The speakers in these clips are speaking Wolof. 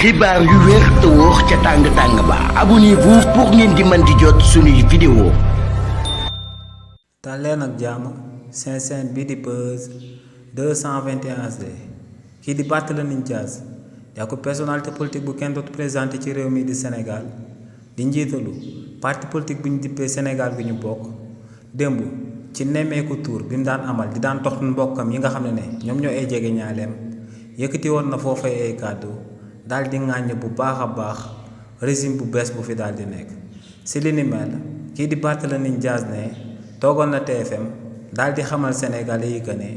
xibaar yu wér te wóor ca tàng ba abonnez-vous pour ngeen di mën di jot suñuy vidéo. dal leen ak jàmm seen chaîne bi di Buzz 221 HD kii di Barthélémy Dias yaa ko personnalité politique bu kenn dootu présenté ci réew mi di Sénégal di njiitalu parti politique bu ñu dippee Sénégal bi ñu bokk démb ci nemmeeku tour bi mu daan amal di daan tox mbokkam yi nga xam ne ñoom ñoo ay jege ñaaleem yëkkati woon na foofay ay kàddu daal di ŋàññ bu baax a baax régime bu bees bu fi daal di nekk si li ni mel kii di Barthélémy Dias ne toogoon na TFM daal di xamal Sénégalais yi que ne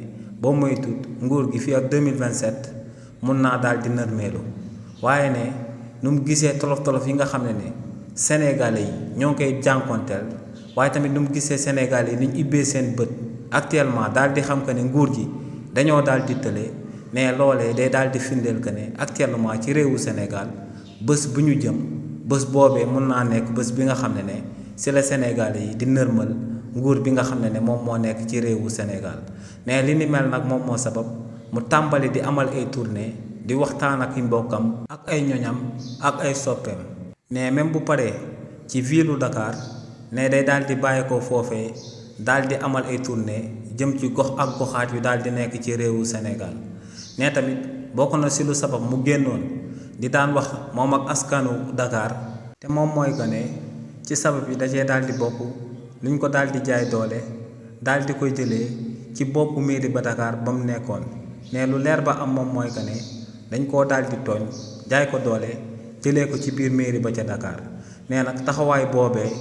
boo moytuwul nguur gi fii ak 2027 mun naa daal di nërmeelu waaye ne nu mu gisee tolof-tolof yi nga xam ne Sénégalais yi ñoo ngi koy jànkonteel waaye tamit nu mu gisee Sénégalais yi ni ñu ibbee seen bët actuellement daal di xam que ne nguur gi dañoo daal di tële mais loolee day daal di firndeel que ne actuellement ci réewu Sénégal bés bu ñu jëm bés boobee mun naa nekk bés bi nga xam ne si la Sénégalais yi di nërmal nguur bi nga xam ne moom moo nekk ci réewu Sénégal mais li ni mel nag moom moo sabab mu tàmbali di amal ay tournée di waxtaan ak i mbokkam ak ay ñoñam ak ay soppeem mais même bu paree ci ville Dakar ne day daal di bàyyi ko foofee daal di amal ay tournée jëm ci gox ak goxaat yu daal di nekk ci réewu Sénégal ne tamit bokk na si lu sabab mu génnoon di daan wax moom ak askanu Dakar te moom mooy que ne ci sabab yi dajee daal di bokk luñ ko daal di jaay doole daal di koy jëlee ci boppu mairie ba Dakar ba mu nekkoon ne lu leer ba am moom mooy que ne dañ koo daal di tooñ jaay ko doole jëlee ko ci biir mairie ba ca Dakar nee nag taxawaay boobee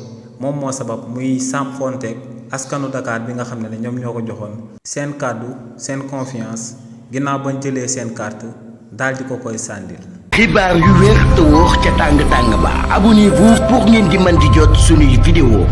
moom moo sabab muy sàmfonteeg askanu Dakar bi nga xam ne ñoom ñoo ko joxoon seen kàddu seen confiance ginnaaw bañ jëlee seen carte daal di ko koy sàndil. xibaar yu wér te wóor ca tàng ba abonnez-vous pour ngeen di mën di jot suñuy vidéo.